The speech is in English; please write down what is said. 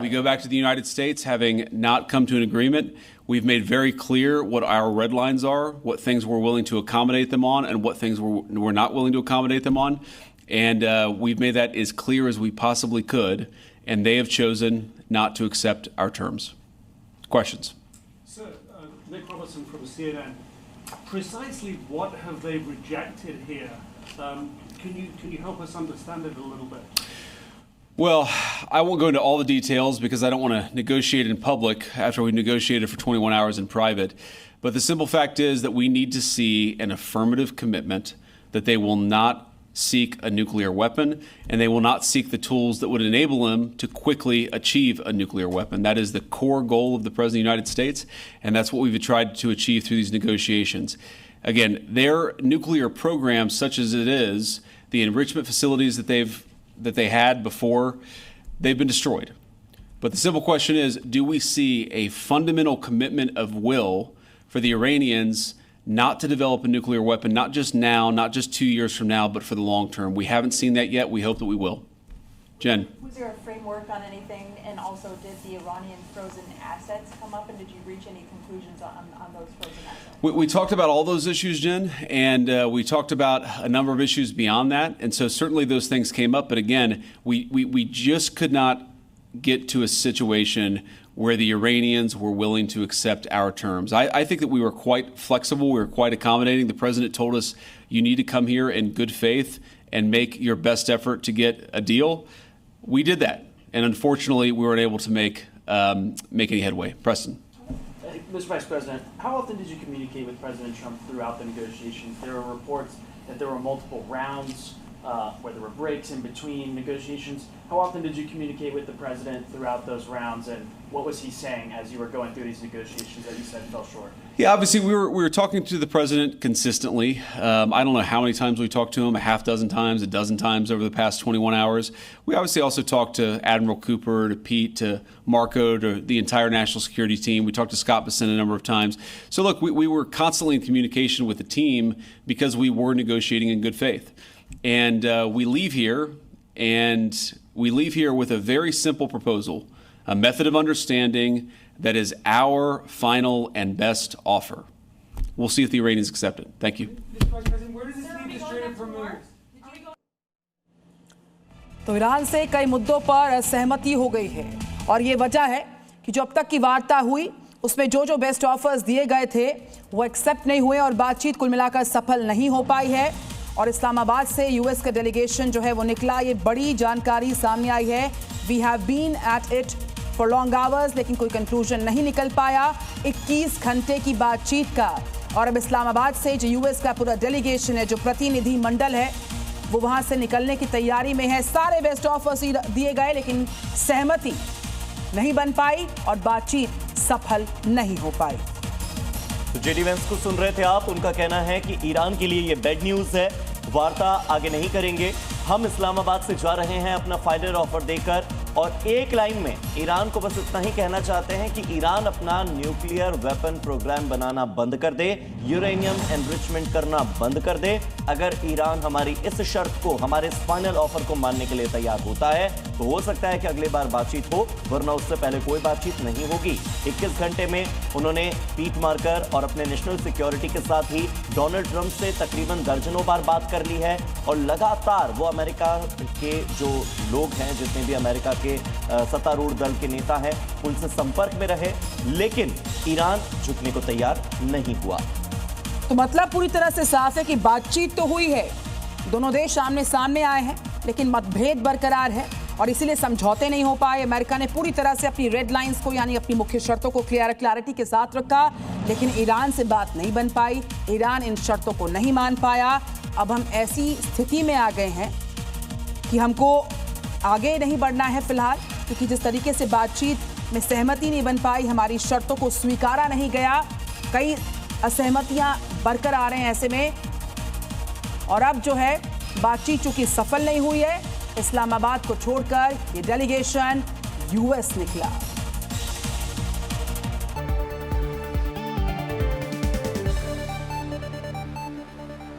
We go back to the United States, having not come to an agreement. We've made very clear what our red lines are, what things we're willing to accommodate them on, and what things we're not willing to accommodate them on. And we've made that as clear as we possibly could, and they have chosen not to accept our terms. Questions? Sir, Nick Robertson from CNN. Precisely what have they rejected here? Can you help us understand it a little bit? Well, I won't go into all the details because I don't want to negotiate in public after we negotiated for 21 hours in private. But the simple fact is that we need to see an affirmative commitment that they will not seek a nuclear weapon and they will not seek the tools that would enable them to quickly achieve a nuclear weapon. That is the core goal of the President of the United States, and that's what we've tried to achieve through these negotiations. Again, their nuclear program, such as it is, the enrichment facilities that they had before, they've been destroyed. But the simple question is, do we see a fundamental commitment of will for the Iranians not to develop a nuclear weapon, not just now, not just 2 years from now, but for the long term? We haven't seen that yet. We hope that we will. Jen. Was there a framework on anything? And also, did the Iranian frozen assets come up? And did you reach any conclusions on those frozen assets? We talked about all those issues, Jen, and we talked about a number of issues beyond that. And so certainly those things came up. But again, we just could not get to a situation where the Iranians were willing to accept our terms. I think that we were quite flexible. We were quite accommodating. The president told us, you need to come here in good faith and make your best effort to get a deal. We did that. And unfortunately, we weren't able to make any headway. Preston. Mr. Vice President, how often did you communicate with President Trump throughout the negotiations? There were reports that there were multiple rounds, where there were breaks in between negotiations. How often did you communicate with the president throughout those rounds, and what was he saying as you were going through these negotiations that you said fell short? Yeah, obviously we were talking to the president consistently. I don't know how many times we talked to him, a half dozen times, a dozen times over the past 21 hours. We obviously also talked to Admiral Cooper, to Pete, to Marco, to the entire national security team. We talked to Scott Bessent a number of times. So look, we were constantly in communication with the team because we were negotiating in good faith. And we leave here with a very simple proposal, a method of understanding that is our final and best offer. We'll see if the Iranians accept it. Thank you. Mr. Vice President, where does this leave the Strait of Hormuz? तो Iran से कई मुद्दों पर असहमति हो गई है और ये वजह है कि जो अब तक की वार्ता हुई उसमें जो बेस्ट ऑफर्स दिए गए थे वो एक्सेप्ट नहीं हुए और बातचीत कुल मिलाकर सफल नहीं हो पाई है। और इस्लामाबाद से यूएस का डेलीगेशन जो है वो निकला, ये बड़ी जानकारी सामने आई है। We have been at it for long hours, लेकिन कोई कंक्लूजन नहीं निकल पाया 21 घंटे की बातचीत का। और अब इस्लामाबाद से जो यूएस का पूरा डेलीगेशन है, जो प्रतिनिधि मंडल है, वो वहां से निकलने की तैयारी में है। सारे बेस्ट ऑफर्स दिए गए लेकिन सहमति नहीं बन पाई और बातचीत सफल नहीं हो पाई। तो जेडी वेंस को सुन रहे थे आप, उनका कहना है कि ईरान के लिए ये बैड न्यूज है, वार्ता आगे नहीं करेंगे, हम इस्लामाबाद से जा रहे हैं अपना फाइनल ऑफर देकर। और एक लाइन में ईरान को बस इतना ही कहना चाहते हैं कि ईरान अपना न्यूक्लियर वेपन प्रोग्राम बनाना बंद कर दे, यूरेनियम एनरिचमेंट करना बंद कर दे। अगर ईरान हमारी इस शर्त को, हमारे इस फाइनल ऑफर को मानने के लिए तैयार होता है तो हो सकता है कि अगली बार बातचीत हो, वरना उससे पहले कोई बातचीत नहीं होगी। 21 घंटे में उन्होंने पीट मारकर और अपने नेशनल सिक्योरिटी के साथ ही डोनाल्ड ट्रंप से तकरीबन दर्जनों बार बात कर ली है और लगातार वो अमेरिका के जो लोग हैं, जितने भी अमेरिका के सत्तारूढ़ दल के नेता हैं, उनसे संपर्क में रहे, लेकिन ईरान झुकने को तैयार नहीं हुआ। तो मतलब पूरी तरह से साफ है कि बातचीत तो हुई है, दोनों देश आमने सामने आए हैं, लेकिन मतभेद बरकरार है और इसीलिए समझौते नहीं हो पाए। अमेरिका ने पूरी तरह से अपनी रेड लाइंस को, यानी अपनी मुख्य शर्तों को क्लैरिटी के साथ रखा, लेकिन ईरान से बात नहीं बन पाई, ईरान इन शर्तों को नहीं मान पाया। अब हम ऐसी स्थिति में आ गए हैं कि हमको आगे नहीं बढ़ना है फिलहाल, क्योंकि जिस तरीके से बातचीत में सहमति नहीं बन पाई, हमारी शर्तों को स्वीकारा नहीं गया, कई असहमतियां बरकरार हैं ऐसे में। और अब जो है बातचीत चूंकि सफल नहीं हुई है, इस्लामाबाद को छोड़कर ये डेलीगेशन यूएस निकला।